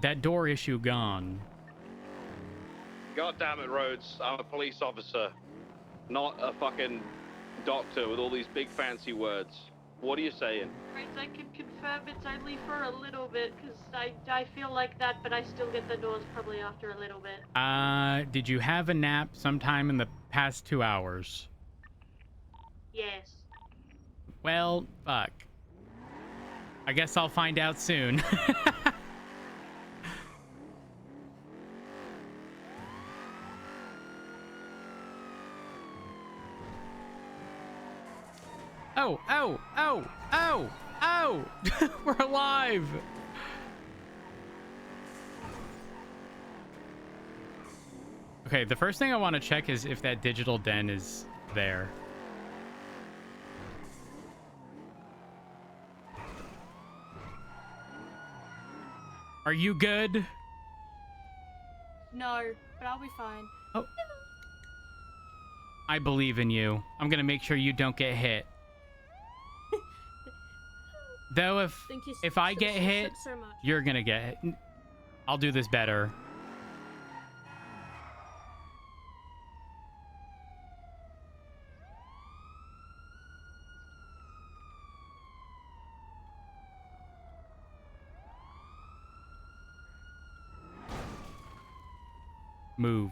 That door issue gone. God damn it, Rhodes. I'm a police officer, not a fucking doctor with all these big fancy words. What are you saying? Right, I can confirm it's only for a little bit, because I feel like that, but I still get the doors probably after a little bit. Did you have a nap sometime in the past 2 hours? Yes. Well, fuck. I guess I'll find out soon. Oh, oh, oh, oh, oh! We're alive! Okay, the first thing I want to check is if that digital den is there. Are you good? No, but I'll be fine. Oh. I believe in you. I'm gonna make sure you don't get hit. Though if I get hit, so much. you're gonna get hit. I'll do this better. Move.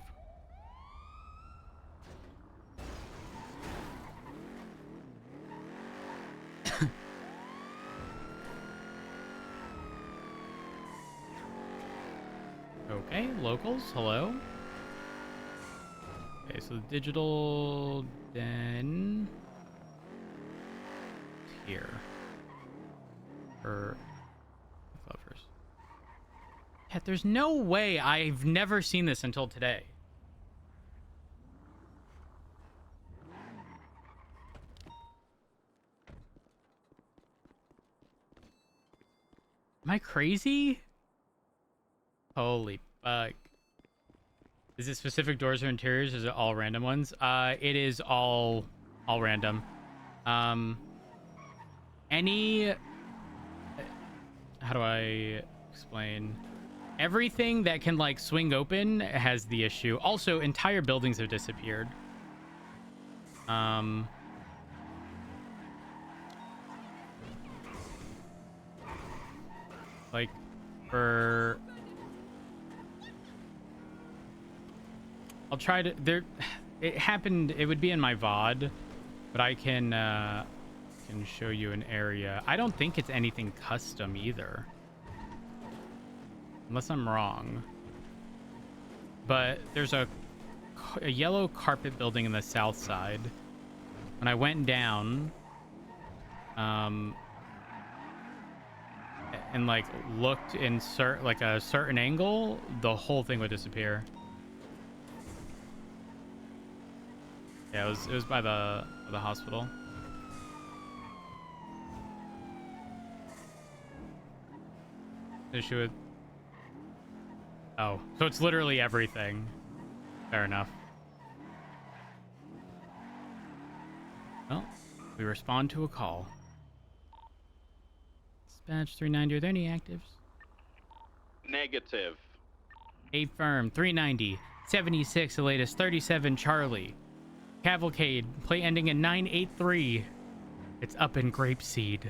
Okay, locals, hello. Okay, so the digital den is here. For clovers. Yeah, there's no way. I've never seen this until today. Am I crazy? Holy fuck. Is it specific doors or interiors? Is it all random ones? It is all random. Any... How do I explain? Everything that can, like, swing open has the issue. Also, entire buildings have disappeared. Like, for... I'll try to... It happened... It would be in my VOD, but I can show you an area. I don't think it's anything custom either. Unless I'm wrong. But there's a yellow carpet building in the south side. When I went down... and like looked in like a certain angle, the whole thing would disappear. Yeah, it was by the hospital. Issue with... Oh, so it's literally everything. Fair enough. Well, we respond to a call. Dispatch 390, are there any actives? Negative. Affirm 390, 76, the latest 37 Charlie. Cavalcade, plate ending in 983. It's up in Grapeseed.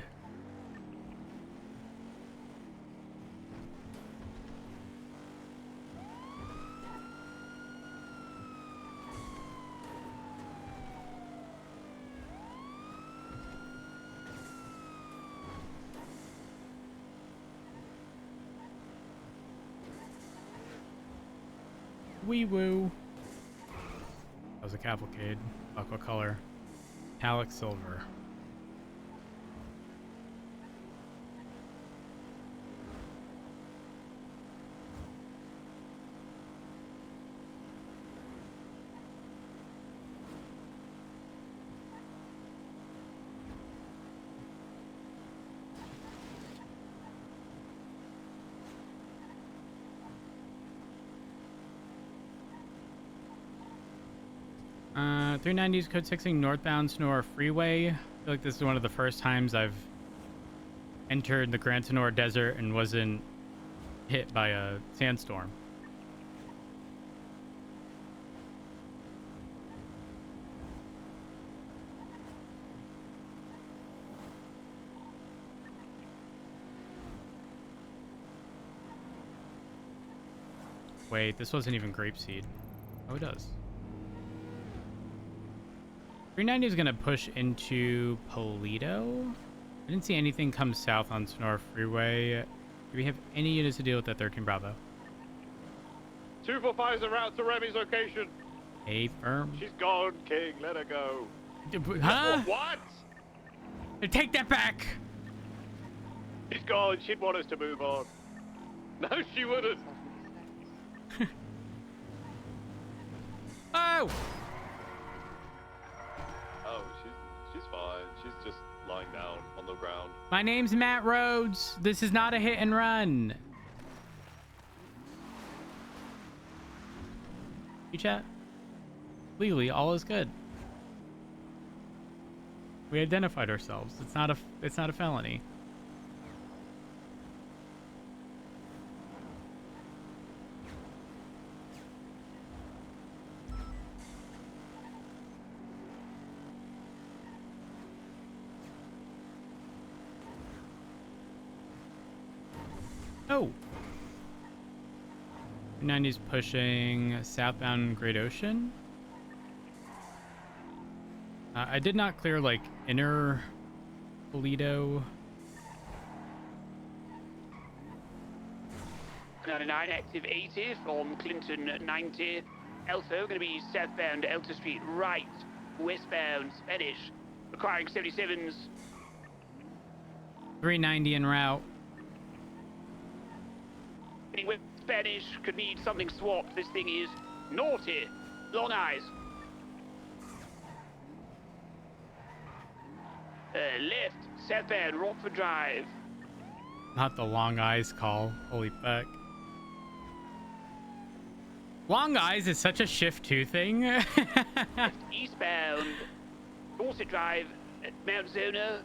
Wee woo. That was a cavalcade. Aqua color. Metallic silver. Uh, 390's code 6ing northbound Sonora Freeway. I feel like this is one of the first times I've entered the Gran Tenor Desert and wasn't hit by a sandstorm. Wait, this wasn't even grapeseed. Oh, it does. 390 is going to push into Polito. I didn't see anything come south on Sonora Freeway. Do we have any units to deal with at 13 Bravo? 245 is en route to Remy's location. A firm. She's gone, King. Let her go. Huh? What? Take that back! She's gone. She'd want us to move on. No, she wouldn't. Oh! Oh, she's fine. She's just lying down on the ground. My name's Matt Rhodes. This is not a hit and run. You chat? Legally, all is good. We identified ourselves. It's not a felony. Oh. 90's pushing southbound Great Ocean. I did not clear like inner Polito. 99 active 80 from Clinton 90. Alpha going to be southbound Elter Street right, westbound Spanish, requiring 77s. 390 en route. With Spanish could need something swapped. This thing is naughty. Long eyes. Left, southbound Rockford Drive. Not the Long Eyes call. Holy fuck. Long Eyes is such a shift 2 thing. Eastbound Dorset Drive at Mount Zona.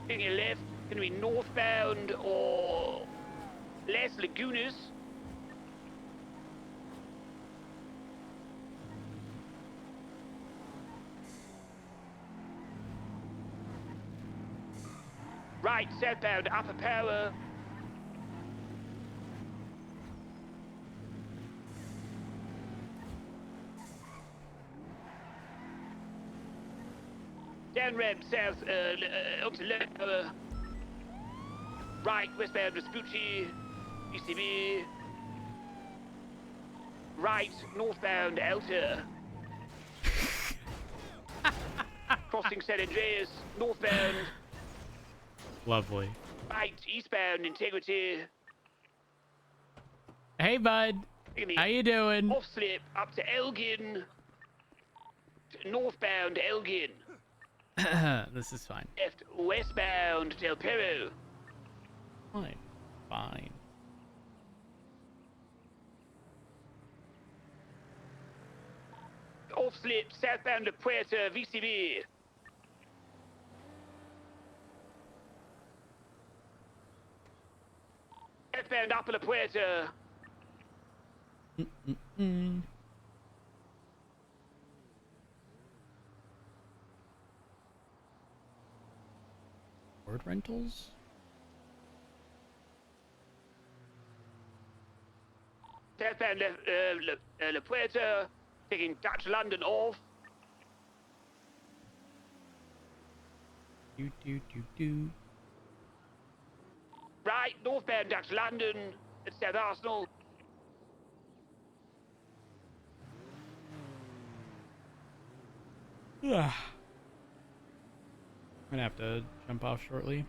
Taking a left, going to be northbound or Las Lagunas. Right, southbound Upper Power. Down ramp south onto Lower. Right, westbound Vespucci, UCB. Right, northbound Alta. Crossing San Andreas, northbound. Lovely. Right, eastbound Integrity. Hey, bud. How you doing? Off slip up to Elgin. Northbound Elgin. This is fine. Left westbound Del Perro. Fine. Fine. Off slip southbound to Puerto VCB. Southbound Upper La Puerta. Word rentals? Southbound La Puerta, taking Dutch London off. Do. Right, northbound Dutch London at South Arsenal. I'm gonna have to jump off shortly.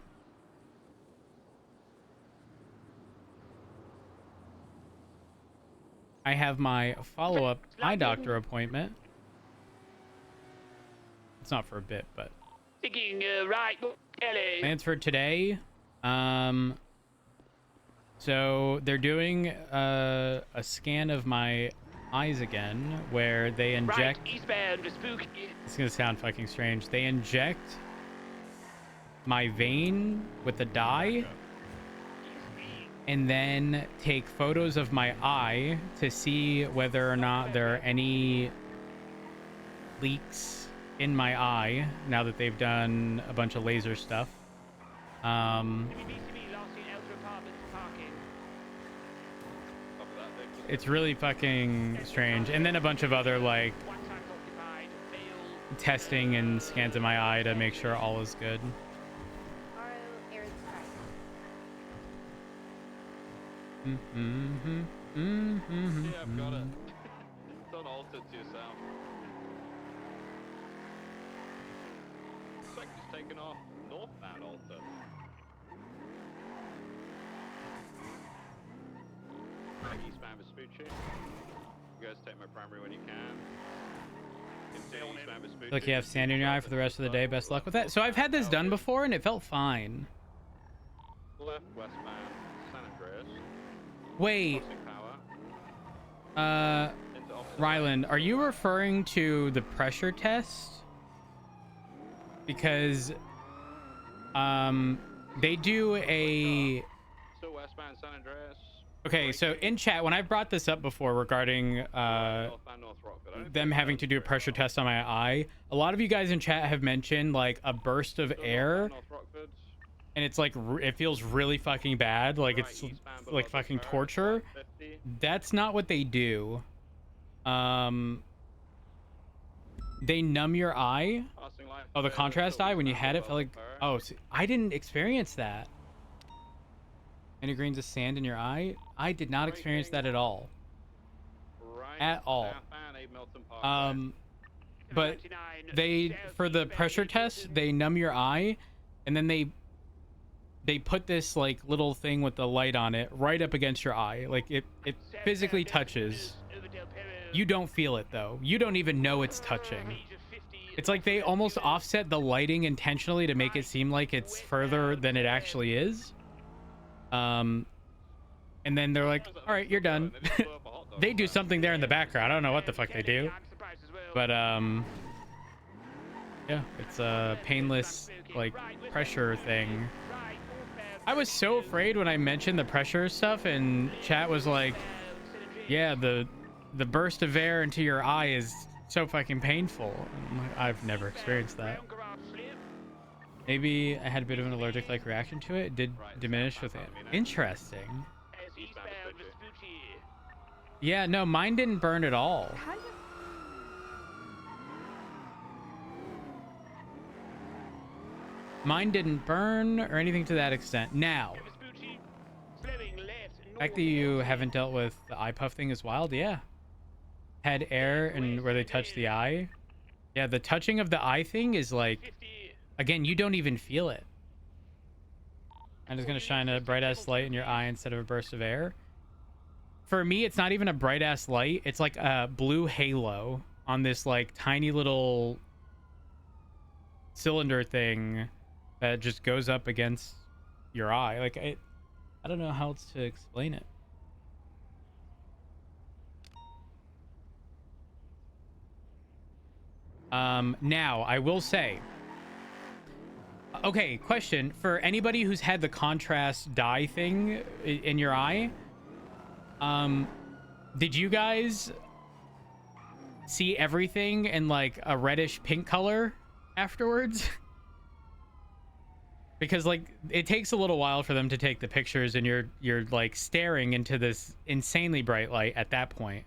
I have my follow-up eye doctor appointment. It's not for a bit, but Taking right, Kelly. plans for today. So they're doing a scan of my eyes again, where they inject. Right, eastbound to Spooky. It's gonna sound fucking strange. They inject my vein with the dye, and then take photos of my eye to see whether or not there are any leaks in my eye now that they've done a bunch of laser stuff. It's really fucking strange. And then a bunch of other like testing and scans of my eye to make sure all is good. Yeah, I've got it. Don't alter it to yourself. Looks like he's taken off northbound alter. Like eastbound Vespucci. You guys take my primary when you can. Continue eastbound Vespucci. Look, you have sand in your eye for the rest of the day. Best luck with that. So I've had this done before and it felt fine. Left westbound San Andreas. Wait. Power. Ryland, are you referring to the pressure test? Because they do a Still westbound San Andreas. okay, so in chat when I brought this up before regarding Northbound North Rockford. them having to do a pressure test on my eye, a lot of you guys in chat have mentioned like a burst of air, and it's like it feels really fucking bad, like it's like fucking torture. That's not what they do. They numb your eye. Oh, the contrast eye when you had it felt like, oh, see, I didn't experience that. Any grains of sand in your eye? I did not experience that at all. At all. But they, for the pressure test, they numb your eye, and then they put this like little thing with the light on it right up against your eye. Like it physically touches. You don't feel it though. You don't even know it's touching. It's like they almost offset the lighting intentionally to make it seem like it's further than it actually is. And then they're like, all right, you're done. They do something there in the background. I don't know what the fuck they do, but yeah, it's a painless like pressure thing. I was so afraid when I mentioned the pressure stuff, and chat was like, yeah, the burst of air into your eye is so fucking painful. I'm like, I've never experienced that. Maybe I had a bit of an allergic like reaction to it. It did diminish with it. Interesting. Yeah, no, mine didn't burn at all. Mine didn't burn or anything to that extent. Now, the fact that you haven't dealt with the eye puff thing is wild. Yeah. Had air and where they touch the eye. Yeah, the touching of the eye thing is like, again, you don't even feel it. I'm just gonna shine a bright ass light in your eye instead of a burst of air. For me, it's not even a bright ass light. It's like a blue halo on this like tiny little cylinder thing that just goes up against your eye. Like I don't know how else to explain it. Now I will say, okay, question for anybody who's had the contrast dye thing in your eye. Did you guys see everything in like a reddish pink color afterwards? Because like it takes a little while for them to take the pictures, and you're like staring into this insanely bright light at that point.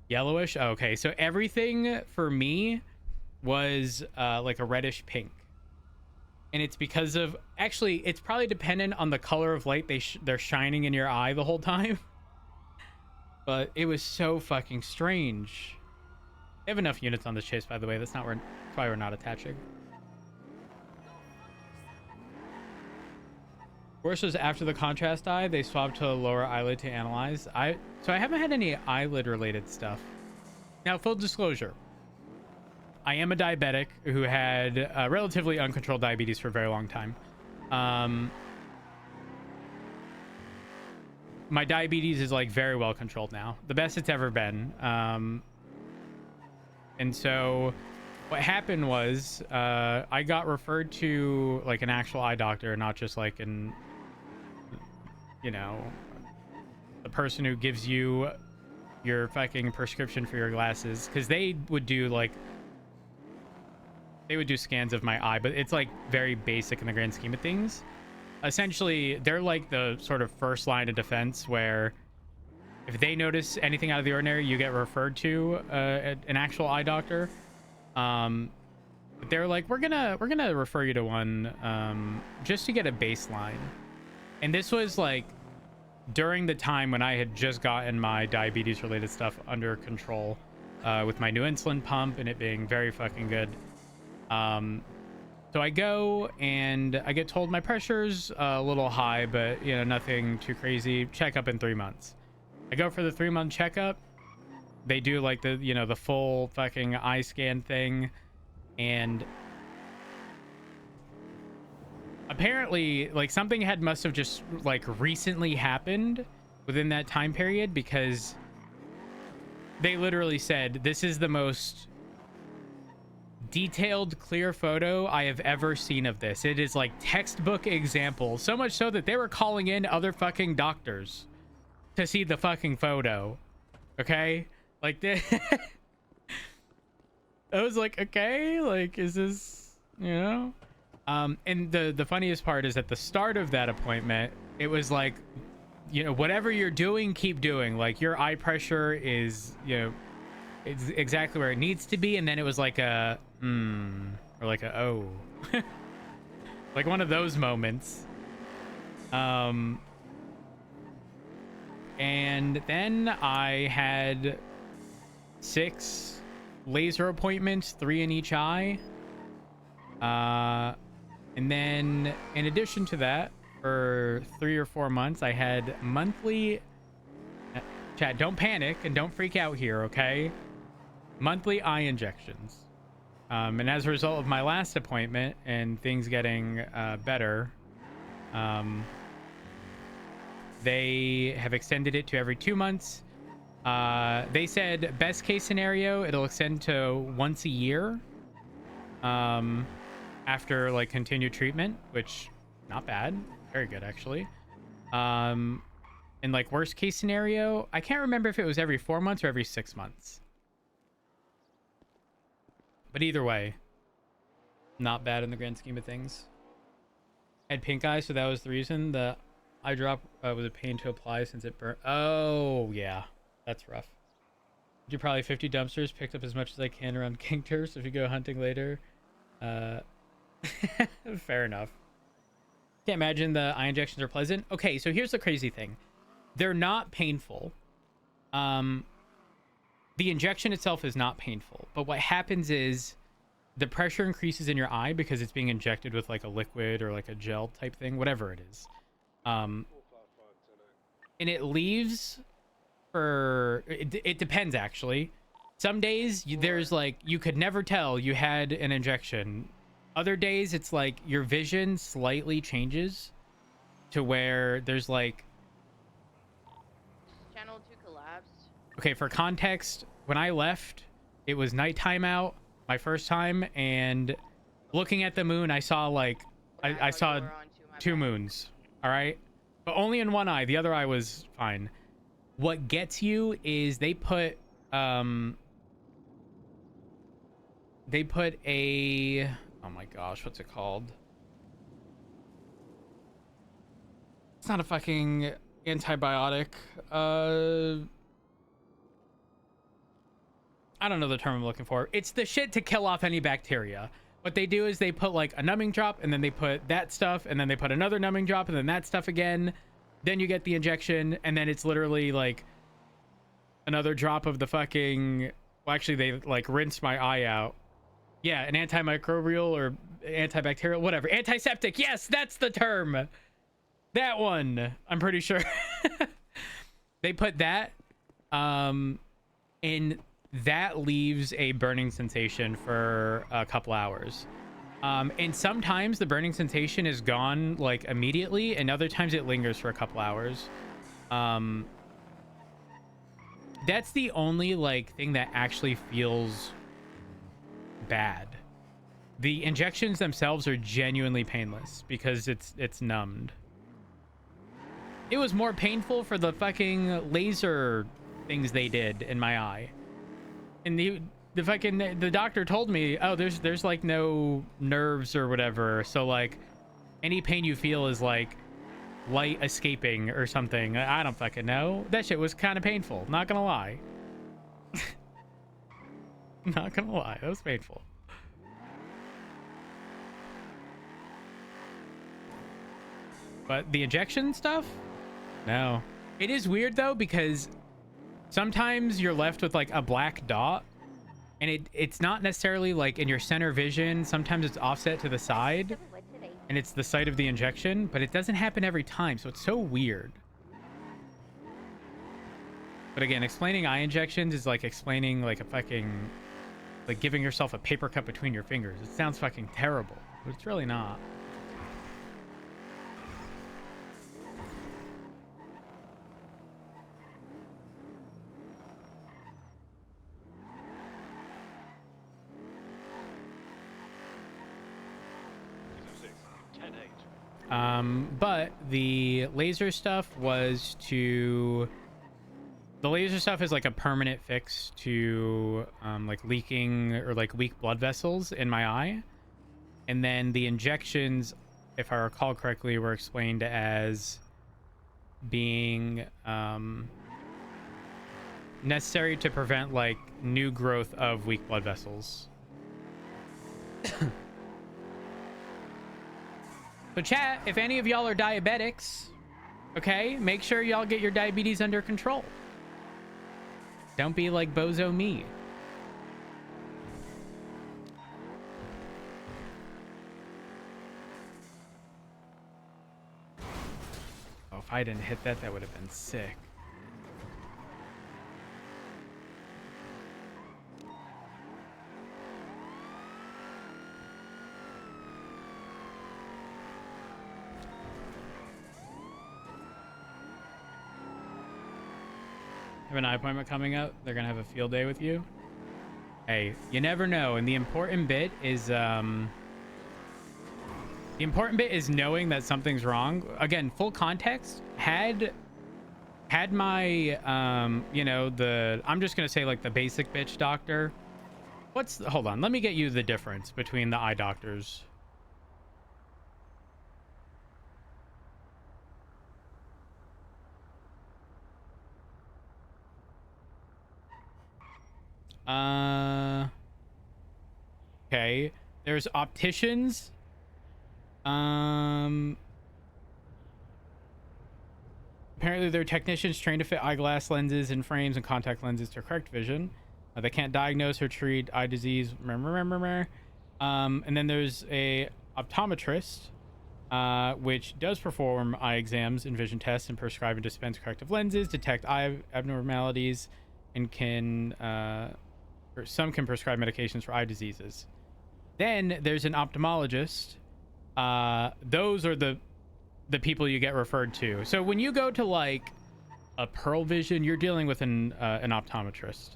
Yellowish. Okay, so everything for me was like a reddish pink, and it's because of, actually it's probably dependent on the color of light they're shining in your eye the whole time. But it was so fucking strange. They have enough units on this chase, by the way. That's why we're not attaching. Worse was after the contrast eye, they swapped to a lower eyelid to analyze. So I haven't had any eyelid related stuff. Now, full disclosure, I am a diabetic who had relatively uncontrolled diabetes for a very long time. My diabetes is like very well controlled now, the best it's ever been. And so what happened was I got referred to like an actual eye doctor, not just like an, you know, the person who gives you your fucking prescription for your glasses, because they would do scans of my eye, but it's like very basic in the grand scheme of things. Essentially, they're like the sort of first line of defense where if they notice anything out of the ordinary, you get referred to an actual eye doctor. But they're like, we're gonna refer you to one just to get a baseline. And this was like during the time when I had just gotten my diabetes related stuff under control with my new insulin pump and it being very fucking good. So I go and I get told my pressure's a little high, but you know, nothing too crazy. Check up in 3 months. I go for the 3-month checkup. They do like the, you know, the full fucking eye scan thing. And apparently like something must have just like recently happened within that time period, because they literally said, this is the most detailed, clear photo I have ever seen of this. It is like textbook example. So much so that they were calling in other fucking doctors to see the fucking photo. Okay? Like this. I was like, okay, like, is this, you know? And the funniest part is at the start of that appointment, it was like, you know, whatever you're doing, keep doing. Like, your eye pressure is, you know, it's exactly where it needs to be. And then it was like a, or like a, oh. Like one of those moments. And then I had 6 laser appointments, 3 in each eye. And then in addition to that, for 3 or 4 months, I had monthly, chat, don't panic and don't freak out here, okay? Monthly eye injections. And as a result of my last appointment and things getting better, they have extended it to every 2 months. They said best case scenario, it'll extend to once a year after like continued treatment, which not bad, very good actually. And like worst case scenario, I can't remember if it was every 4 months or every 6 months. But either way, not bad in the grand scheme of things. I had pink eye, so that was the reason. The eye drop was a pain to apply since it burnt. Oh, yeah. That's rough. Do probably 50 dumpsters, picked up as much as I can around King Turfs if you go hunting later. Fair enough. Can't imagine the eye injections are pleasant. Okay, so here's the crazy thing. They're not painful. The injection itself is not painful, but what happens is the pressure increases in your eye because it's being injected with like a liquid or like a gel type thing, whatever it is. And it leaves for, it depends actually. Some days there's like, you could never tell you had an injection. Other days it's like your vision slightly changes to where there's like, Channel 2 collapsed. okay, for context, when I left, it was nighttime out, my first time, and looking at the moon, I saw like, I saw 2 moons, all right? But only in one eye, the other eye was fine. What gets you is they put a, oh my gosh, what's it called? It's not a fucking antibiotic. I don't know the term I'm looking for. It's the shit to kill off any bacteria. What they do is they put like a numbing drop, and then they put that stuff, and then they put another numbing drop, and then that stuff again. Then you get the injection, and then it's literally like another drop of the fucking, well, actually they like rinse my eye out. Yeah, an antimicrobial or antibacterial, whatever. Antiseptic. Yes, that's the term. That one, I'm pretty sure. They put that, and that leaves a burning sensation for a couple hours. And sometimes the burning sensation is gone like immediately, and other times it lingers for a couple hours. That's the only like thing that actually feels bad. The injections themselves are genuinely painless because it's numbed. It was more painful for the fucking laser things they did in my eye. And the doctor told me, oh, there's like no nerves or whatever, so like any pain you feel is like light escaping or something. I don't fucking know. That shit was kind of painful, not gonna lie. Not gonna lie, that was painful. But the injection stuff, no. It is weird though, because sometimes you're left with like a black dot, and it's not necessarily like in your center vision. Sometimes it's offset to the side and it's the site of the injection, but it doesn't happen every time, so it's so weird. But again, explaining eye injections is like explaining like a fucking, like giving yourself a paper cut between your fingers. It sounds fucking terrible, but it's really not. But the laser stuff was to... The laser stuff is like a permanent fix to like leaking or like weak blood vessels in my eye. And then the injections, if I recall correctly, were explained as being necessary to prevent like new growth of weak blood vessels. So chat, if any of y'all are diabetics, okay, make sure y'all get your diabetes under control. Don't be like bozo me. Oh, if I didn't hit that, that would have been sick. Have an eye appointment coming up. They're gonna have a field day with you. Hey, you never know. And the important bit is knowing that something's wrong. Again, full context. Had my you know, I'm just gonna say like the basic bitch doctor. Hold on, let me get you the difference between the eye doctors. Okay, there's opticians. Apparently they're technicians trained to fit eyeglass lenses and frames and contact lenses to correct vision. They can't diagnose or treat eye disease. And then there's a optometrist, which does perform eye exams and vision tests and prescribe and dispense corrective lenses, detect eye abnormalities, and some can prescribe medications for eye diseases. Then there's an ophthalmologist. Those are the people you get referred to. So when you go to like a Pearl Vision, you're dealing with an optometrist.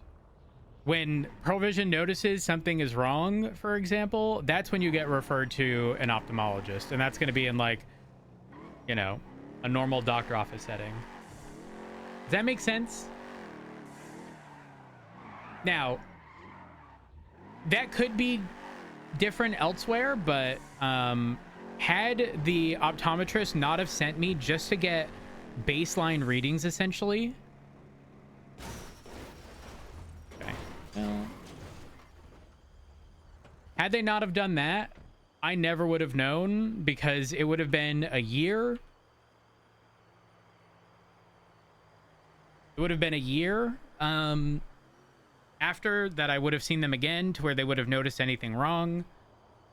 When Pearl Vision notices something is wrong, for example, that's when you get referred to an ophthalmologist, and that's going to be in like, you know, a normal doctor office setting. Does that make sense? Now, that could be different elsewhere, but had the optometrist not have sent me just to get baseline readings, essentially. Okay. Well, had they not have done that, I never would have known, because it would have been a year. It would have been a year after that I would have seen them again, to where they would have noticed anything wrong.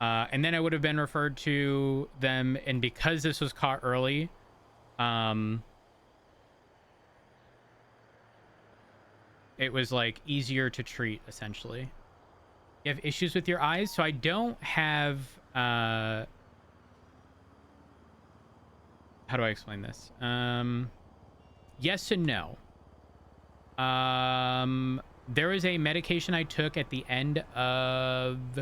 And then I would have been referred to them, and because this was caught early, it was like easier to treat, essentially. You have issues with your eyes? So I don't have how do I explain this? Yes and no. there was a medication I took at the end of, I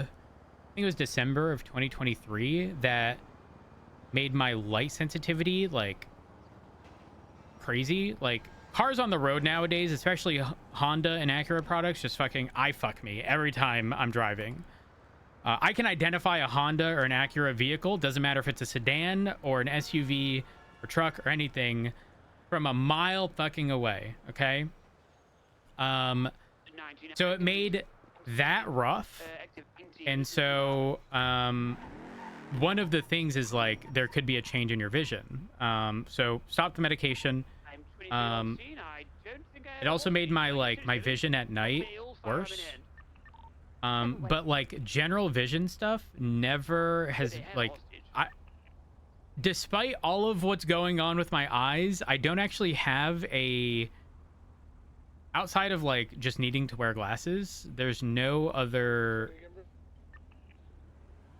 think it was December of 2023, that made my light sensitivity like crazy. Like, cars on the road nowadays, especially Honda and Acura products, just fucking fuck me every time I'm driving. I can identify a Honda or an Acura vehicle, doesn't matter if it's a sedan or an SUV or truck or anything, from a mile fucking away. Okay. So it made that rough. And so one of the things is like there could be a change in your vision. So stop the medication. It also made my vision at night worse. But like general vision stuff never has, like, despite all of what's going on with my eyes, I don't actually have a, outside of like just needing to wear glasses, there's no other.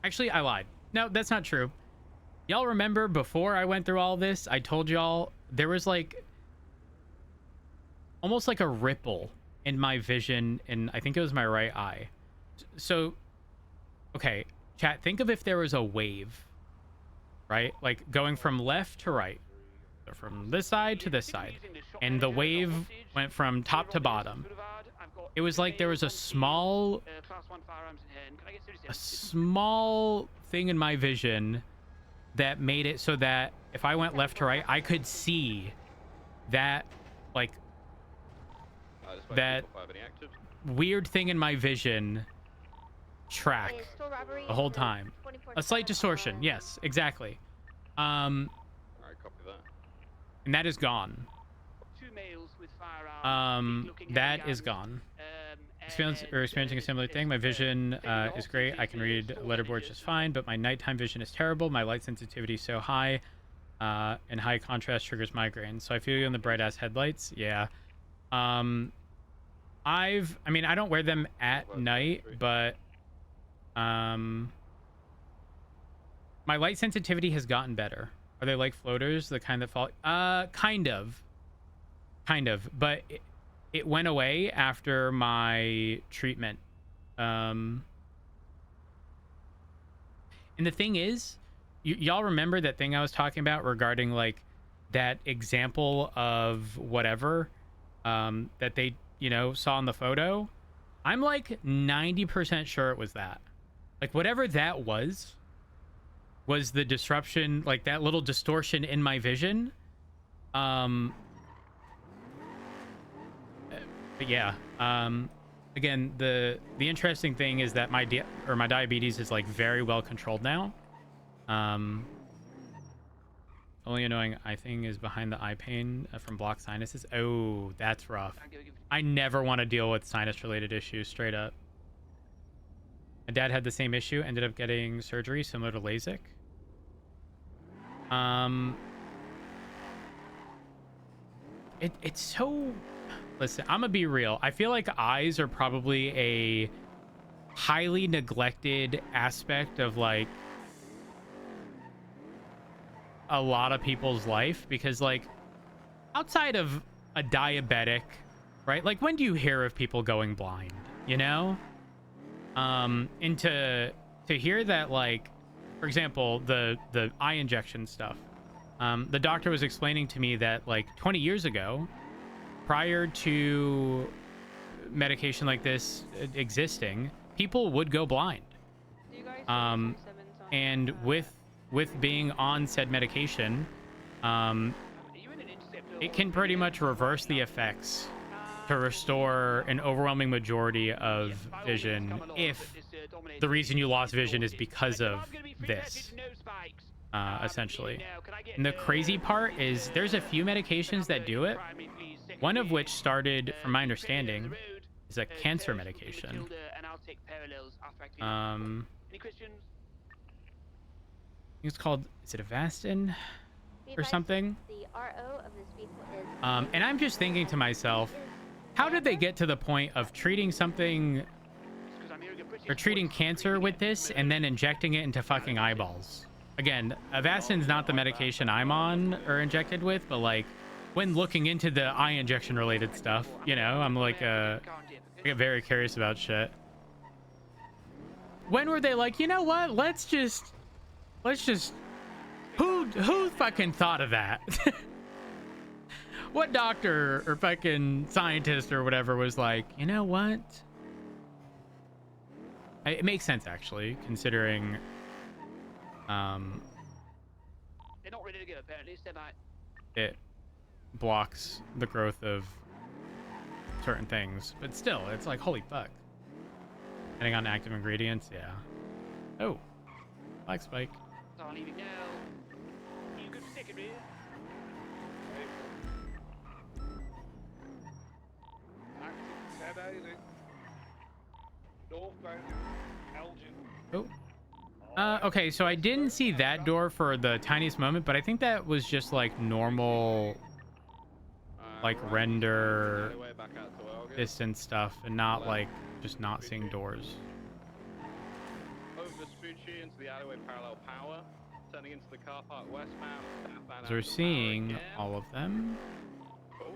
Actually, I lied. No, that's not true. Y'all remember before I went through all this, I told y'all there was like almost like a ripple in my vision, and I think it was my right eye. So, okay, chat, think of if there was a wave, right? Like going from left to right, or from this side to this side, and the wave went from top to bottom. It was like there was a small thing in my vision that made it so that if I went left to right, I could see that, like, that weird thing in my vision track the whole time. A slight distortion, yes, exactly. Alright, copy that. And that is gone. That is gone. Experiencing a similar thing. My vision is great. I can read letterboards just fine, but my nighttime vision is terrible. My light sensitivity is so high, and high contrast triggers migraine. So I feel you on the bright ass headlights. Yeah. I mean, I don't wear them at night, but my light sensitivity has gotten better. Are they like floaters, the kind that fall? Kind of, but it went away after my treatment. And the thing is, y'all remember that thing I was talking about regarding like that example of whatever that they, you know, saw in the photo? I'm like 90% sure it was that. Like whatever that was the disruption, like that little distortion in my vision. But yeah, again, the interesting thing is that my diabetes is like very well controlled now. Only annoying eye thing is behind the eye pain from blocked sinuses. Oh, that's rough. I never want to deal with sinus related issues, straight up. My dad had the same issue, ended up getting surgery similar to LASIK. It's so, listen, I'm gonna be real. I feel like eyes are probably a highly neglected aspect of like a lot of people's life, because like outside of a diabetic, right? Like when do you hear of people going blind, you know? And to hear that, like, for example, the eye injection stuff, the doctor was explaining to me that like 20 years ago, prior to medication like this existing, people would go blind. And with being on said medication, it can pretty much reverse the effects to restore an overwhelming majority of vision if the reason you lost vision is because of this, essentially. And the crazy part is there's a few medications that do it, one of which started, from my understanding, is a cancer medication. I think it's called, is it Avastin or something? And I'm just thinking to myself, how did they get to the point of treating something or treating cancer with this and then injecting it into fucking eyeballs? Again, Avastin's not the medication I'm on or injected with, but like when looking into the eye injection related stuff, you know, I'm like, I get very curious about shit. When were they like, you know what? Let's just, who fucking thought of that? What doctor or fucking scientist or whatever was like, you know what? It makes sense actually, considering, They're not ready to go, apparently, so like... it blocks the growth of certain things, but still, it's like, holy fuck. Depending on active ingredients, yeah. Oh, black spike. So I'll leave it now. You good for second, rear? Active 1080. Northbound, Elgin. Oh. Okay, so I didn't see that door for the tiniest moment, but I think that was just like normal, like render distance stuff, and not like just not seeing doors. Over Vespucci into the alleyway parallel power, turning into the car park westbound, southbound. So we're seeing all of them. Oh,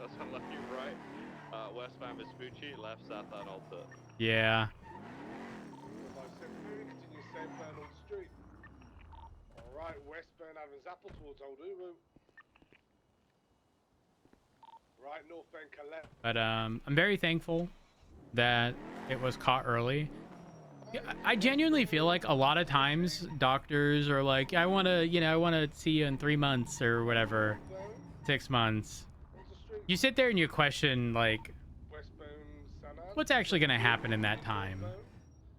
that's unlucky, right? Westbound Vespucci, left southbound Alta. Yeah. Continue southbound on the street. Alright, westbound Evans Apple towards Old Uwu. Right, northbound Calais. But I'm very thankful that it was caught early. Yeah, I genuinely feel like a lot of times doctors are like, I want to see you in 3 months or whatever, 6 months. You sit there and you question like, what's actually going to happen in that time?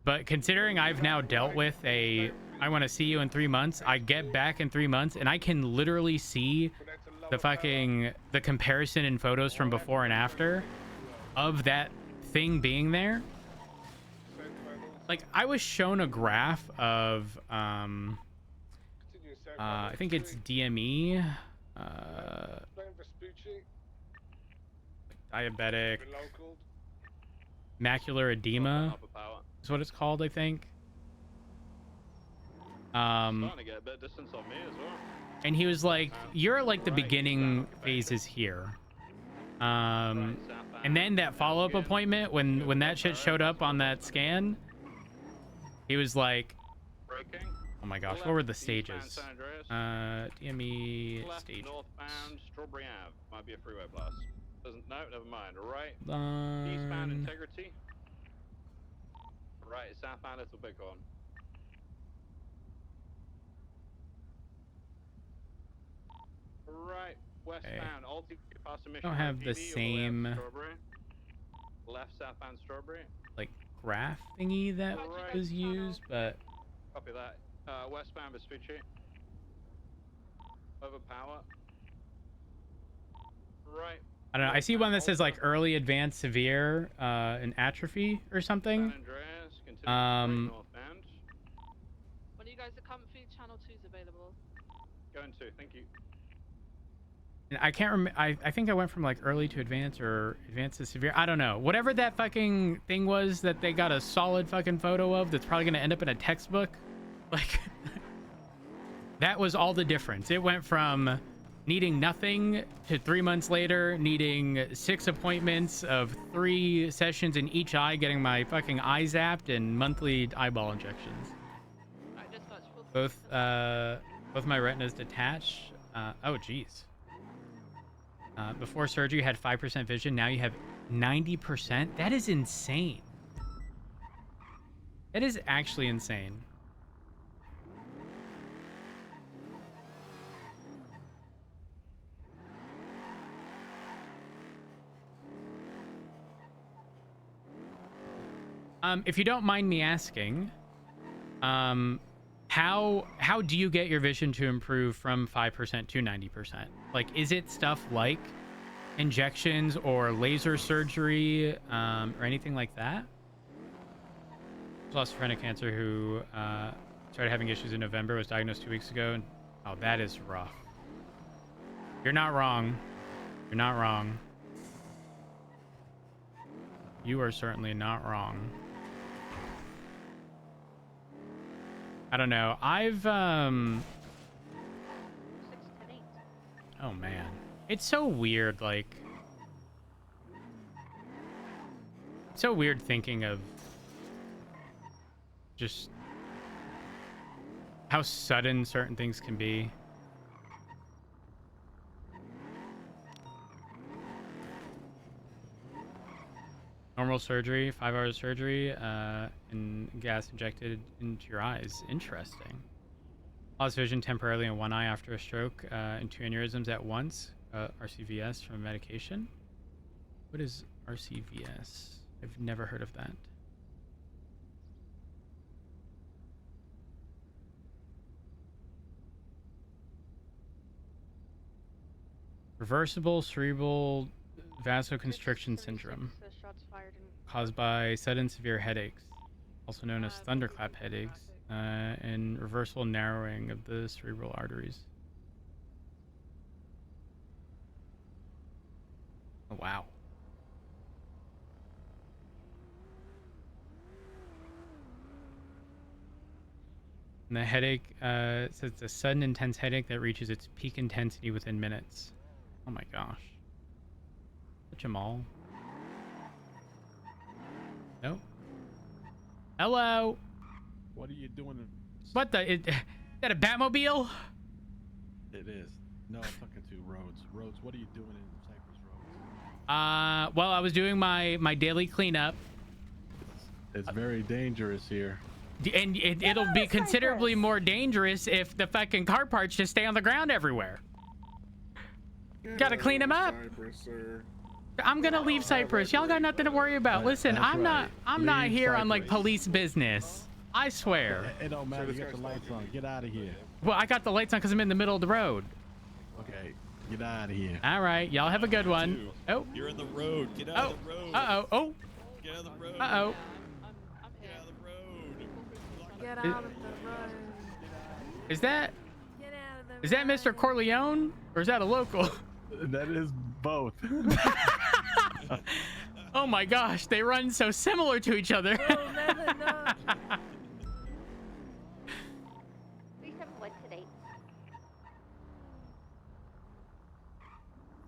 But considering I've now dealt with I want to see you in 3 months, I get back in 3 months and I can literally see the comparison in photos from before and after of that thing being there. Like, I was shown a graph of I think it's DME, diabetic macular edema is what it's called, I think. Starting to get a bit of distance on me as well. And he was like, you're at like the beginning phases here. And then that follow-up appointment, when that shit showed up on that scan, he was like, oh my gosh, what were the stages? DME stages. Northbound Strawberry Ave. Might be a freeway blast. Doesn't, no, never mind. Right. Um, Eastbound Integrity. Right, southbound Little Bighorn. Right, westbound. Okay. I don't have the same Left southbound Strawberry. like graph thingy that was used, but Copy that. Westbound Vespucci. Over power. Right. I don't know. I see one that says like early, advanced, severe, and atrophy or something. Andreas, Um, northbound. When you guys are coming through, channel 2's available. Going to, thank you. And I can't remember. I think I went from like early to advanced or advanced to severe. I don't know. Whatever that fucking thing was that they got a solid fucking photo of that's probably going to end up in a textbook. Like, that was all the difference. It went from needing nothing to 3 months later needing 6 appointments of 3 sessions in each eye, getting my fucking eye zapped, and monthly eyeball injections. Both my retinas detached. Oh geez. Before surgery, you had 5% vision. Now you have 90%. That is insane. That is actually insane. If you don't mind me asking, how do you get your vision to improve from 5% to 90%? Like, is it stuff like injections or laser surgery, or anything like that? I lost a friend of cancer who started having issues in November, was diagnosed 2 weeks ago. And, oh, that is rough. You're not wrong. You're not wrong. You are certainly not wrong. I don't know. I've 6, 10, 8. oh man. It's so weird, like... so weird thinking of just how sudden certain things can be. Normal surgery, 5 hours surgery, and gas injected into your eyes. Interesting. Lost vision temporarily in one eye after a stroke, and 2 aneurysms at once. RCVS from medication. What is RCVS? I've never heard of that. Reversible cerebral vasoconstriction syndrome, caused by sudden severe headaches, also known as thunderclap headaches, and reversible narrowing of the cerebral arteries. Oh, wow. And the headache, says it's a sudden intense headache that reaches its peak intensity within minutes. Oh my gosh. Such a mall. No. Hello. What are you doing? What the? Is that a Batmobile? It is. No, I'm talking to Rhodes. Rhodes, what are you doing in Cypress Road? Well, I was doing my daily cleanup. It's very dangerous here. And it'll be considerably more dangerous if the fucking car parts just stay on the ground everywhere. Gotta clean them up. I'm gonna leave Cyprus. Y'all got nothing to worry about. Listen, I'm not here on like police business. I swear. It don't matter. You got the lights on. Get out of here. Well, I got the lights on because I'm in the middle of the road. Okay, get out of here. All right, y'all have a good one. Oh. You're in the road. Get out of the road. Uh-oh. Oh. Get out of the road. Uh-oh. Get out of the road. Get out of the road. Is that Get out of the is that Mr. Corleone or is that a local? That is both. Oh my gosh, they run so similar to each other. Oh, no. We have what today?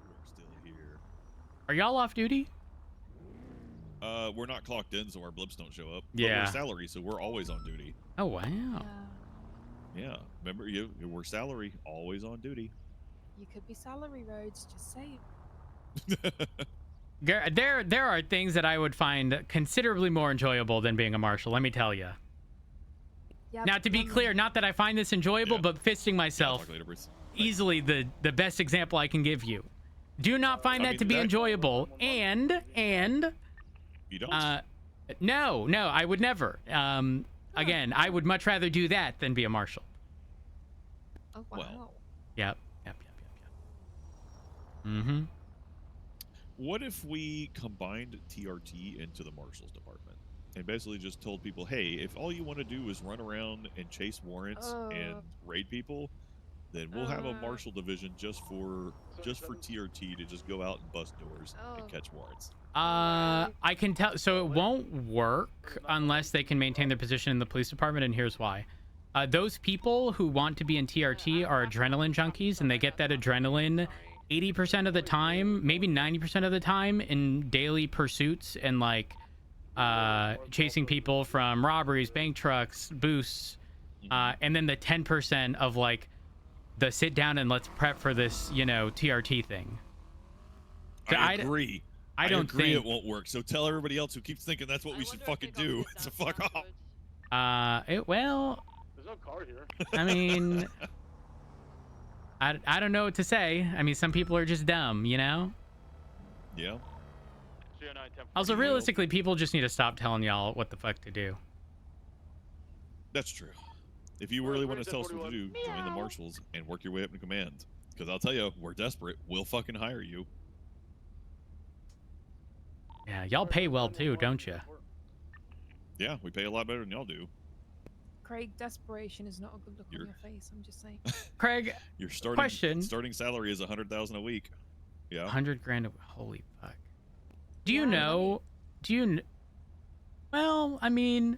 We're still here. Are y'all off duty? We're not clocked in, so our blips don't show up. Yeah. But we're salary, so we're always on duty. Oh wow. Yeah. Remember, we're salary, always on duty. You could be salary Roads, just say. There are things that I would find considerably more enjoyable than being a marshal, let me tell you. Yeah, Now, to be clear, not that I find this enjoyable, but fisting myself, Talk later, Bruce. easily the best example I can give you. Do not find that to be enjoyable, and You don't? no, I would never. Again, I would much rather do that than be a marshal. Oh wow. Well. Yep. Mm-hmm. What if we combined TRT into the Marshal's Department and basically just told people, hey, if all you want to do is run around and chase warrants and raid people, then we'll have a Marshal division just for TRT to just go out and bust doors and catch warrants. I can tell. So it won't work unless they can maintain their position in the police department, and here's why. Those people who want to be in TRT are adrenaline junkies, and they get that adrenaline 80% of the time, maybe 90% of the time, in daily pursuits and like chasing people from robberies, bank trucks, boosts, and then the 10% of like the sit down and let's prep for this, TRT thing. So I agree. I don't agree think it won't work. So tell everybody else who keeps thinking that's what we should fucking do to fuck off. Well, There's no car here. I mean, I don't know what to say. I mean, some people are just dumb, Yeah. Also, realistically, people just need to stop telling y'all what the fuck to do. That's true. If you really want to tell us what to do, join the Marshals and work your way up in command. Because I'll tell you, we're desperate. We'll fucking hire you. Yeah, y'all pay well too, don't you? Yeah, we pay a lot better than y'all do. Craig, desperation is not a good look on your face. I'm just saying. Craig, your question. Starting salary is $100,000 a week. Yeah. 100 grand. Holy fuck. Do you know? Well, I mean,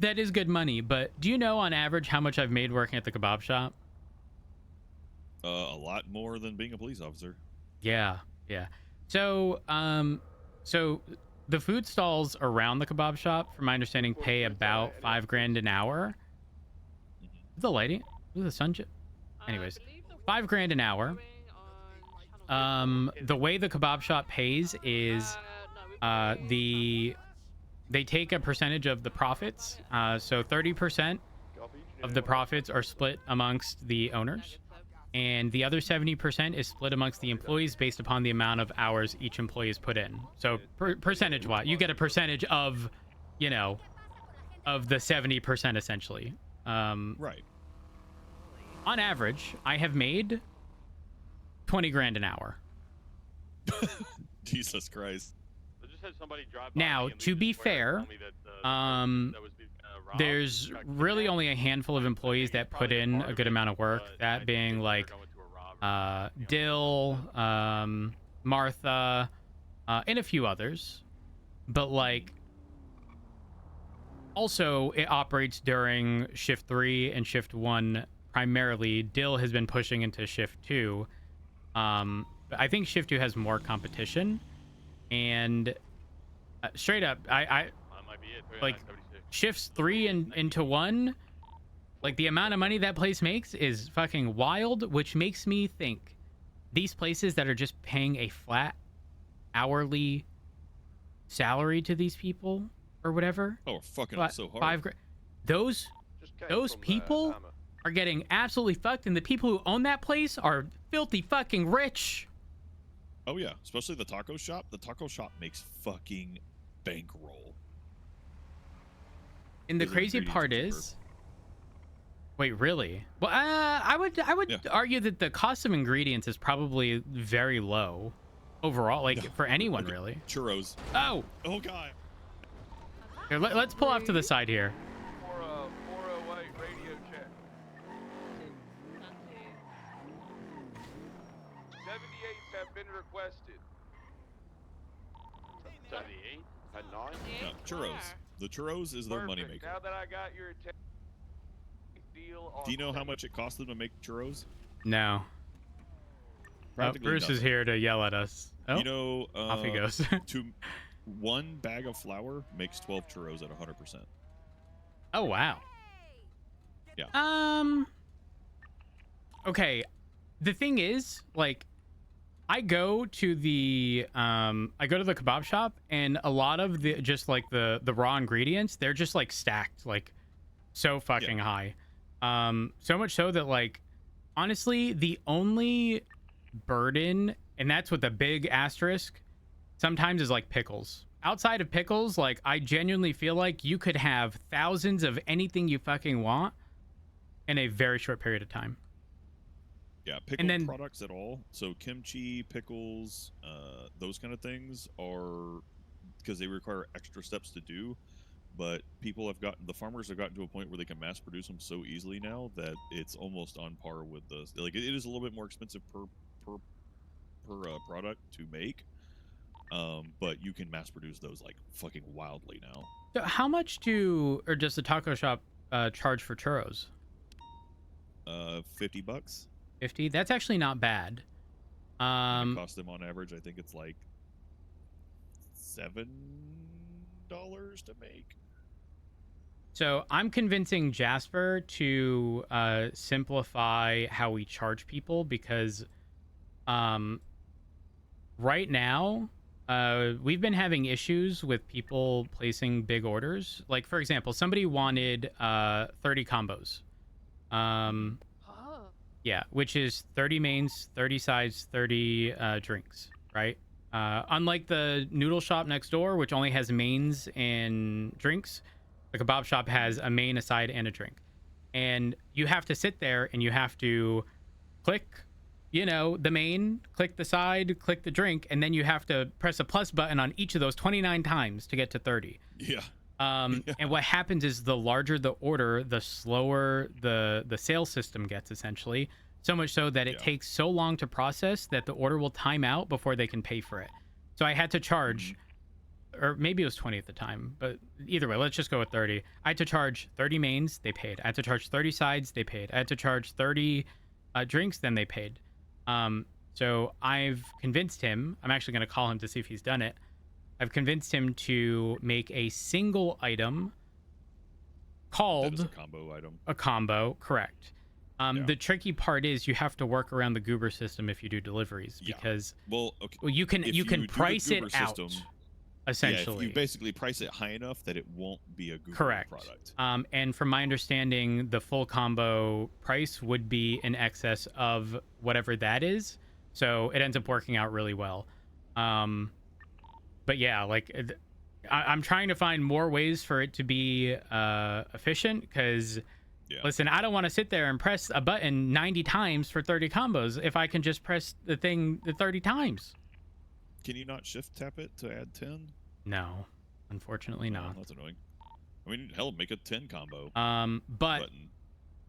that is good money, but do you know on average how much I've made working at the kebab shop? A lot more than being a police officer. Yeah, yeah. So, so the food stalls around the kebab shop, from my understanding, pay about $5 grand an hour. Is the lighting? Is the sun? Anyways, $5 grand an hour. The way the kebab shop pays is, they take a percentage of the profits. So 30% of the profits are split amongst the owners, and the other 70% is split amongst the employees based upon the amount of hours each employee has put in. So percentage-wise, you get a percentage of, you know, of the 70% essentially. Right. On average, I have made $20 grand an hour. Jesus Christ. I just had somebody drive by Now, me and to leave be this square fair, and tell me that, that was being, robbed, there's got really kidnapped. only a handful of employees that put in a good amount of work. That being like Dill, Martha, and a few others. But like, also it operates during shift 3 and shift 1 primarily. Dill has been pushing into shift 2. I think shift 2 has more competition, and straight up, I might be it. like shifts 3 and into 1. Like, the amount of money that place makes is fucking wild, which makes me think these places that are just paying a flat hourly salary to these people or whatever. Oh, fucking so hard. $5 grand. Those people are getting absolutely fucked, and the people who own that place are filthy fucking rich. Oh yeah, especially the taco shop. The taco shop makes fucking bankroll. And the crazy part is, wait, really? Well, I would argue that the cost of ingredients is probably very low overall, like for anyone really. Churros. Oh God. Here, let's pull off to the side here. 408 radio check. 78s have been requested. 78 at 9. No, churros. The churros is their Perfect. moneymaker. Now that I got your deal on Do you know how much it cost them to make churros? No. Practically Bruce is nothing. here to yell at us. Oh, You know, off he goes. one bag of flour makes 12 churros at 100%. Oh wow. Yeah. Okay. The thing is, like, I go to the kebab shop, and a lot of the just like the raw ingredients, they're just like stacked like so fucking high. So much so that, like, honestly, the only burden, and that's with a big asterisk, sometimes is like pickles. Outside of pickles, like, I genuinely feel like you could have thousands of anything you fucking want in a very short period of time. Yeah, pickle products at all. So kimchi, pickles, those kind of things are because they require extra steps to do. But the farmers have gotten to a point where they can mass produce them so easily now that it's almost on par with it is a little bit more expensive per product to make. But you can mass produce those like fucking wildly now. So how much does the taco shop charge for churros? $50. 50? That's actually not bad. It costs them on average, I think it's like $7 to make. So I'm convincing Jasper to simplify how we charge people, because right now we've been having issues with people placing big orders. Like, for example, somebody wanted 30 combos. Yeah, which is 30 mains, 30 sides, 30 drinks, right? Unlike the noodle shop next door, which only has mains and drinks, the kebab shop has a main, a side, and a drink. And you have to sit there and you have to click, the main, click the side, click the drink, and then you have to press a plus button on each of those 29 times to get to 30. Yeah. And what happens is the larger the order, the slower the sales system gets, essentially. So much so that it takes so long to process that the order will time out before they can pay for it. So I had to charge, or maybe it was 20 at the time, but either way, let's just go with 30. I had to charge 30 mains, they paid. I had to charge 30 sides, they paid. I had to charge 30 drinks than they paid. So I've convinced him. I'm actually going to call him to see if he's done it. I've convinced him to make a single item called That is a combo item. a combo, correct. Yeah. The tricky part is you have to work around the goober system if you do deliveries, because well, okay. you can If you can do the price it goober out system, essentially. Yeah, if you basically price it high enough that it won't be a goober Correct. product. And from my understanding, the full combo price would be in excess of whatever that is. So it ends up working out really well. But yeah, like I'm trying to find more ways for it to be efficient, because listen, I don't want to sit there and press a button 90 times for 30 combos if I can just press the thing the 30 times. Can you not shift tap it to add 10? No, unfortunately not. That's annoying. I mean, hell, make a 10 combo. But button.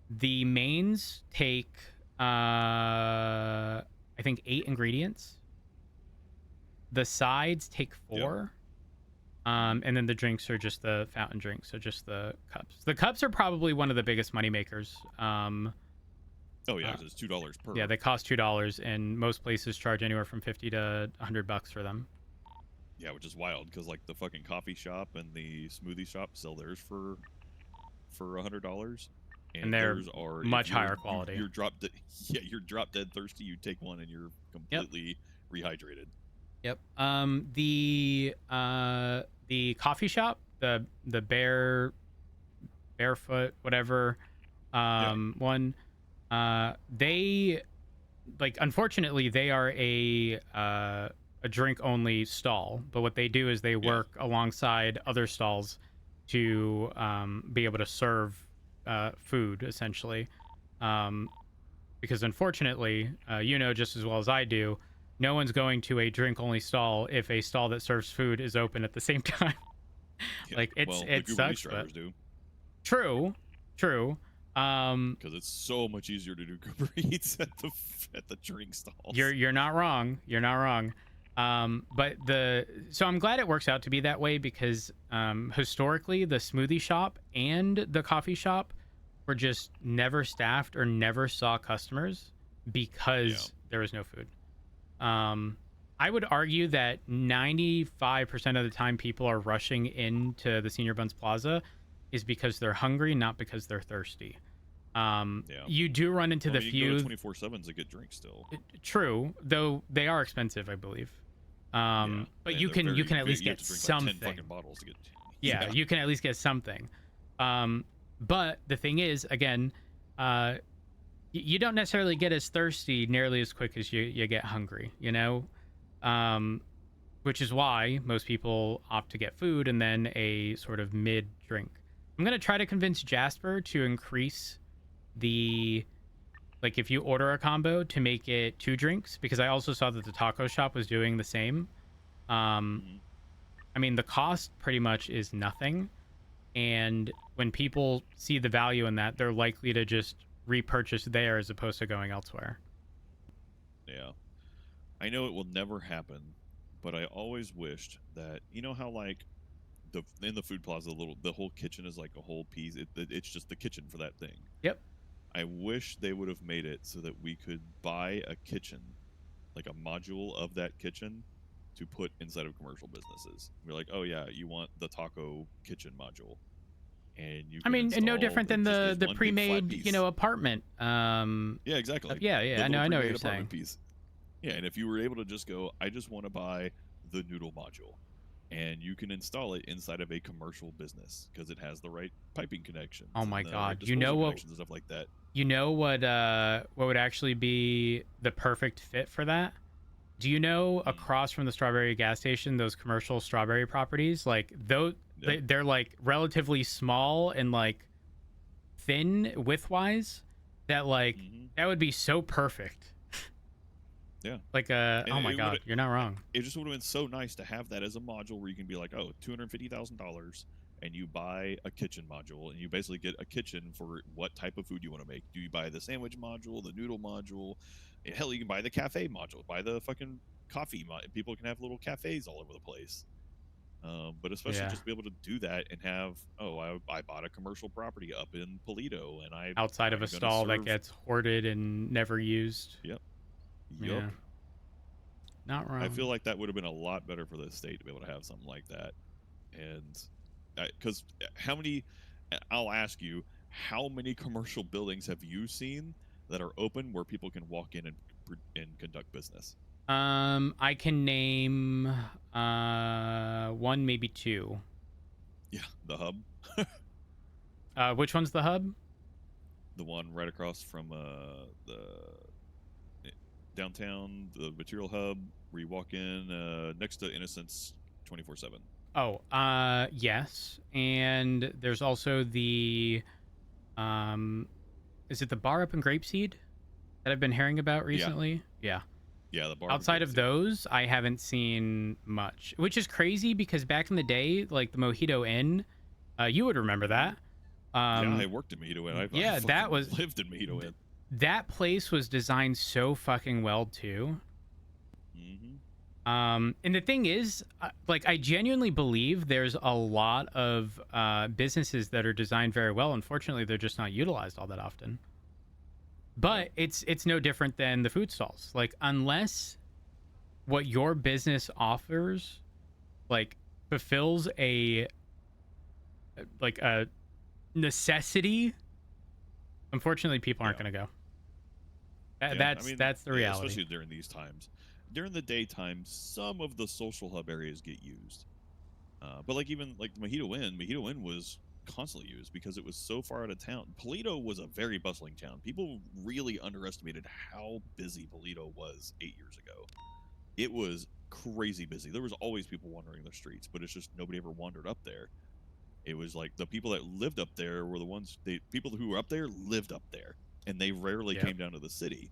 the mains take I think 8 ingredients. The sides take 4. And then the drinks are just the fountain drinks, so just the cups. The cups are probably one of the biggest money makers. Oh yeah, 'cause it's $2 per. Yeah, they cost $2, and most places charge anywhere from $50 to $100 for them. Yeah, which is wild, because like the fucking coffee shop and the smoothie shop sell theirs for $100, and they're theirs are much higher quality. You're you're drop dead thirsty. You take one and you're completely rehydrated. Yep. The coffee shop, the barefoot whatever one, they, like, unfortunately they are a drink only stall, but what they do is they work alongside other stalls to be able to serve food essentially, because unfortunately, just as well as I do, no one's going to a drink-only stall if a stall that serves food is open at the same time. Like, it sucks, but... do. True. Because it's so much easier to do Uber Eats at the drink stalls. You're not wrong. But so I'm glad it works out to be that way, because historically the smoothie shop and the coffee shop were just never staffed or never saw customers because there was no food. I would argue that 95% of the time people are rushing into the Senior Buns Plaza is because they're hungry, not because they're thirsty. You do run into the few 24/7s to get drinks still. True, though they are expensive, I believe. But you can at least get something. Like 10 fucking bottles to get. Yeah, you can at least get something. But the thing is, again, you don't necessarily get as thirsty nearly as quick as you get hungry, which is why most people opt to get food and then a sort of mid drink. I'm going to try to convince Jasper to increase if you order a combo, to make it 2 drinks, because I also saw that the taco shop was doing the same. I mean, the cost pretty much is nothing, and when people see the value in that, they're likely to just repurchase there as opposed to going elsewhere. Yeah, I know it will never happen, but I always wished that, how like in the food plaza, the whole kitchen is like a whole piece. It's just the kitchen for that thing. Yep. I wish they would have made it so that we could buy a kitchen, like a module of that kitchen, to put inside of commercial businesses. We're like, oh yeah, you want the taco kitchen module, and you. I mean, no different than the pre-made, apartment. Yeah, exactly. Yeah. I know what you're saying. Piece. Yeah, and if you were able to just go, I just want to buy the noodle module, and you can install it inside of a commercial business because it has the right piping connections. Oh my god! And stuff like that. You know what would actually be the perfect fit for that? Do you know, across from the Strawberry gas station, those commercial strawberry properties, like those, they're like relatively small and like thin width-wise, that that would be so perfect. Yeah. Like oh my god, you're not wrong. It just would have been so nice to have that as a module where you can be like, oh, $250,000, and you buy a kitchen module, and you basically get a kitchen for what type of food you want to make. Do you buy the sandwich module, the noodle module? Hell, you can buy the cafe module, buy the fucking coffee. People can have little cafes all over the place. But especially Yeah. just be able to do that and have, I bought a commercial property up in Polito, and Outside of I'm a gonna stall that serve- gets hoarded and never used. Yep. Yeah. Not wrong. I feel like that would have been a lot better for the state to be able to have something like that. And because how many, I'll ask you, how many commercial buildings have you seen that are open where people can walk in and conduct business? I can name one, maybe two. Yeah, the hub. Which one's the hub? The one right across from the downtown, the material hub, where you walk in next to Innocence 24/7. Oh, yes. And there's also the is it the bar up in Grapeseed that I've been hearing about recently? Yeah. Yeah, the bar. Outside of those, I haven't seen much, which is crazy because back in the day, like the Mojito Inn, you would remember that. Yeah, I worked in Mojito Inn. Yeah, that was lived in Mojito Inn. That place was designed so fucking well too. And the thing is, like, I genuinely believe there's a lot of businesses that are designed very well. Unfortunately, they're just not utilized all that often. But it's no different than the food stalls. Like, unless what your business offers, like, fulfills a necessity, unfortunately, people aren't going to go. That's the reality. Especially during these times. During the daytime, some of the social hub areas get used. But like even like the Mojito Inn was constantly used because it was so far out of town. Polito was a very bustling town. People really underestimated how busy Polito was 8 years ago. It was crazy busy. There was always people wandering the streets, but it's just nobody ever wandered up there. It was like the people that lived up there were the ones, people who were up there lived up there, and they rarely came down to the city.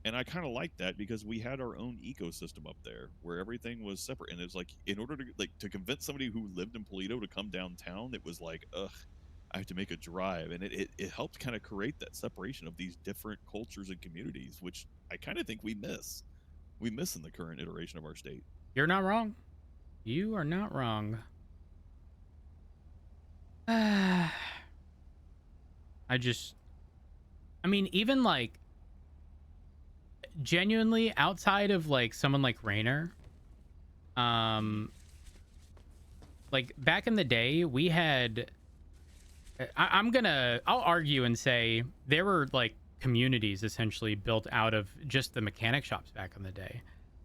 And I kind of like that because we had our own ecosystem up there where everything was separate. And it's like, in order to convince somebody who lived in Polito to come downtown, it was like, I have to make a drive. And it helped kind of create that separation of these different cultures and communities, which I kind of think we miss. We miss in the current iteration of our state. You're not wrong. You are not wrong. I mean, even like, genuinely outside of like someone like Rainer, like back in the day we had I'll argue and say there were like communities essentially built out of just the mechanic shops back in the day.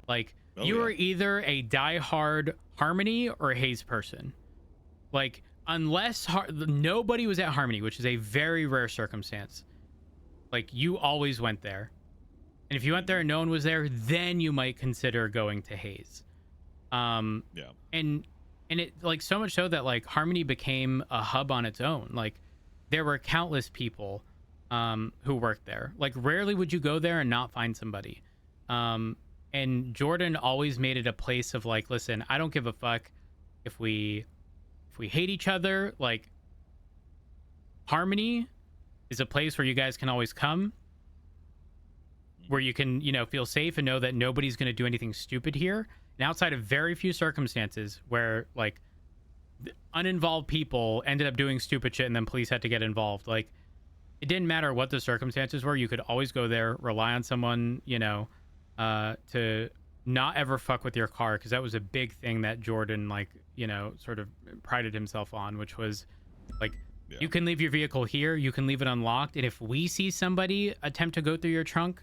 Like you were either a diehard Harmony or Hayes person. Like unless nobody was at Harmony, which is a very rare circumstance, like you always went there. And if you went there and no one was there, then you might consider going to Hayes. And it like so much so that like Harmony became a hub on its own. Like there were countless people who worked there. Like rarely would you go there and not find somebody. And Jordan always made it a place of like, listen, I don't give a fuck if we hate each other. Like Harmony is a place where you guys can always come, where you can, you know, feel safe and know that nobody's going to do anything stupid here. And outside of very few circumstances where like uninvolved people ended up doing stupid shit and then police had to get involved, like it didn't matter what the circumstances were. You could always go there, rely on someone, you know, to not ever fuck with your car. Cause that was a big thing that Jordan, like, you know, sort of prided himself on, which was like, you can leave your vehicle here. You can leave it unlocked. And if we see somebody attempt to go through your trunk,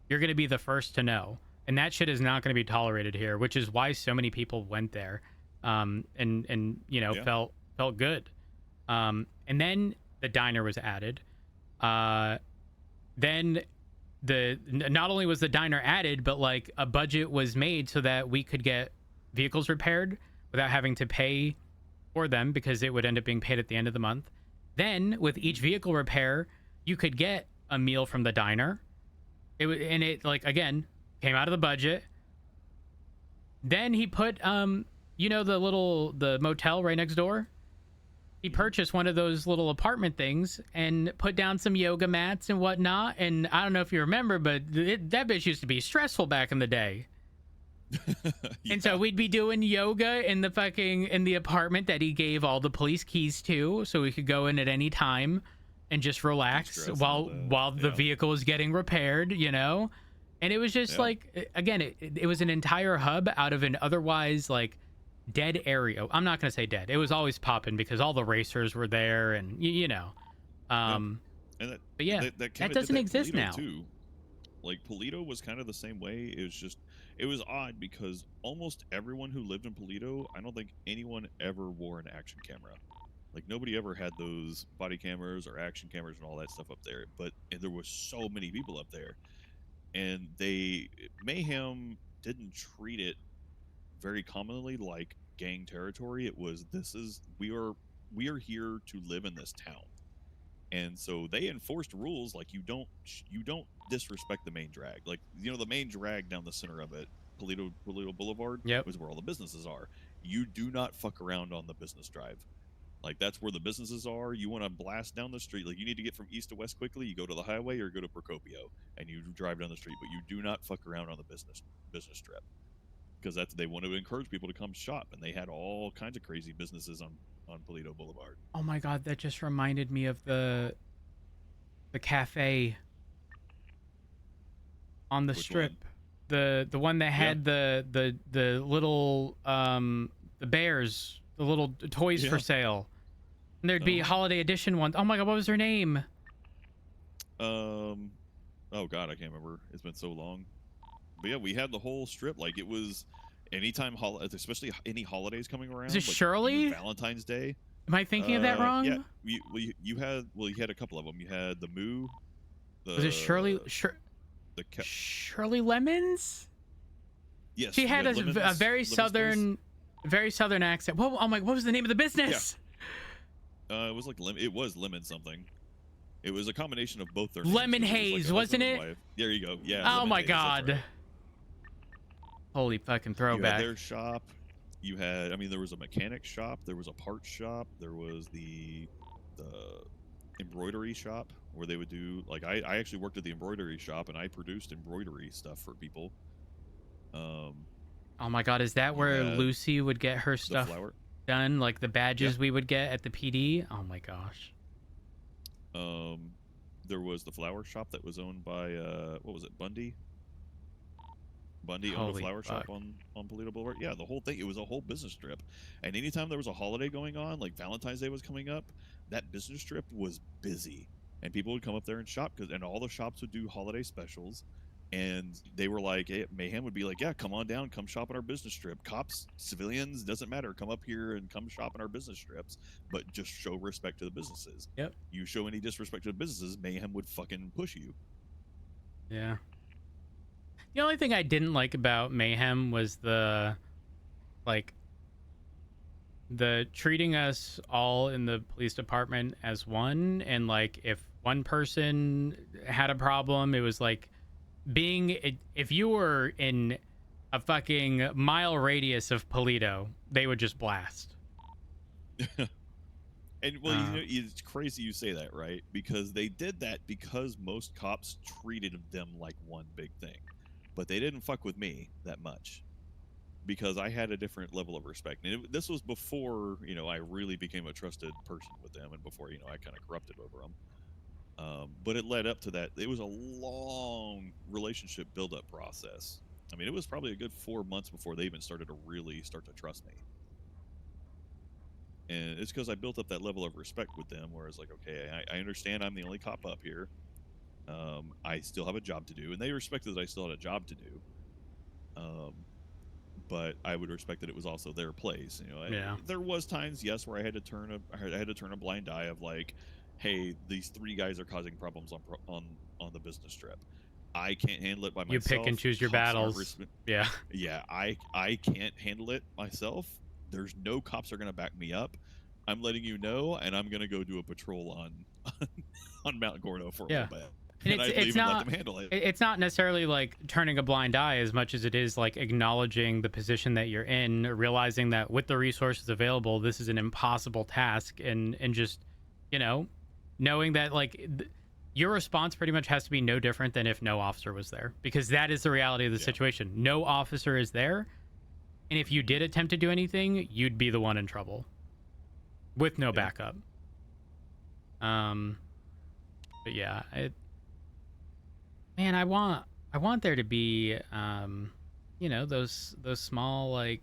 you're going to be the first to know. And that shit is not going to be tolerated here, which is why so many people went there and you know, felt good. And then the diner was added. Then not only was the diner added, but like a budget was made so that we could get vehicles repaired without having to pay for them because it would end up being paid at the end of the month. Then with each vehicle repair, you could get a meal from the diner. It like again came out of the budget. Then he put you know, the motel right next door. He purchased one of those little apartment things and put down some yoga mats and whatnot. And I don't know if you remember, but that bitch used to be stressful back in the day. And so we'd be doing yoga in the apartment that he gave all the police keys to, so we could go in at any time and just relax while the vehicle was getting repaired, you know. And it was just like, again, it was an entire hub out of an otherwise like dead area. I'm not gonna say dead. It was always popping because all the racers were there, and you know. And but yeah, that doesn't exist now. Too. Like Polito was kind of the same way. It was odd because almost everyone who lived in Polito, I don't think anyone ever wore an action camera. Like nobody ever had those body cameras or action cameras and all that stuff up there. And there was so many people up there, and Mayhem didn't treat it very commonly like gang territory. It was we are here to live in this town. And so they enforced rules like you don't disrespect the main drag. Like, you know, the main drag down the center of it, Polito Boulevard, was where all the businesses are. You do not fuck around on the business drive. Like, that's where the businesses are. You want to blast down the street. Like, you need to get from east to west quickly. You go to the highway or go to Procopio, and you drive down the street. But you do not fuck around on the business strip, because they want to encourage people to come shop. And they had all kinds of crazy businesses on Polito Boulevard. Oh my god, that just reminded me of the cafe on the strip. The one that had the little the bears, the little toys for sale. And there'd be holiday edition ones. Oh my god, what was her name? Oh god, I can't remember. It's been so long. But yeah, we had the whole strip. Like, it was anytime especially any holidays coming around. Is it Shirley? Valentine's Day. Am I thinking of that wrong? Yeah, you had a couple of them. You had the Moo. Was it Shirley? Shirley Lemons? Yes. She had a very southern accent. What? I'm like, what was the name of the business? Yeah. It was like it was Lemon something. It was a combination of both their names. Lemon Haze, wasn't it? Wife. There you go. Yeah. Oh Lemon my Haze, god. Right. Holy fucking throwback. You had their shop. You had, there was a mechanic shop. There was a parts shop. There was the embroidery shop where they would do, like, I actually worked at the embroidery shop, and I produced embroidery stuff for people. Oh my god, is that where Lucy would get her stuff done? Like the badges we would get at the PD? Oh my gosh. There was the flower shop that was owned by, what was it, Bundy? Bundy owned a flower shop on Polito Boulevard. Yeah, the whole thing. It was a whole business strip. And anytime there was a holiday going on, like Valentine's Day was coming up, that business strip was busy. And people would come up there and shop, and all the shops would do holiday specials. And they were like, Mayhem would be like, yeah, come on down, come shop in our business strip. Cops, civilians, doesn't matter. Come up here and come shop in our business strips. But just show respect to the businesses. Yep. You show any disrespect to the businesses, Mayhem would fucking push you. Yeah. The only thing I didn't like about Mayhem was the treating us all in the police department as one, and like if one person had a problem, it was like if you were in a fucking mile radius of Polito, they would just blast. And well, it's crazy you say that, right? Because they did that because most cops treated them like one big thing. But they didn't fuck with me that much because I had a different level of respect. And this was before, I really became a trusted person with them, and before, I kind of corrupted over them. But it led up to that. It was a long relationship build-up process. It was probably a good 4 months before they even started to really start to trust me. And it's because I built up that level of respect with them, where it's like, okay, I understand I'm the only cop up here. I still have a job to do, and they respected that I still had a job to do. But I would respect that it was also their place. There was times, yes, where I had to turn a blind eye of like, hey, these 3 guys are causing problems on the business strip. I can't handle it by myself. You pick and choose your battles. Yeah. Yeah, I can't handle it myself. There's no cops are going to back me up. I'm letting you know, and I'm going to go do a patrol on Mount Gordo for a little bit. And it's not, let them handle it. It's not necessarily like turning a blind eye as much as it is like acknowledging the position that you're in, realizing that with the resources available, this is an impossible task, and just, knowing that like your response pretty much has to be no different than if no officer was there, because that is the reality of the situation. No officer is there, and if you did attempt to do anything, you'd be the one in trouble with no backup. But yeah, man, I want there to be you know, those small, like,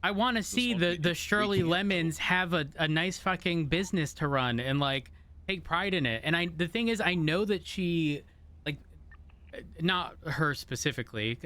I want to see the Shirley Lemons have a nice fucking business to run and like take pride in it. And the thing is, I know that she, like, not her specifically,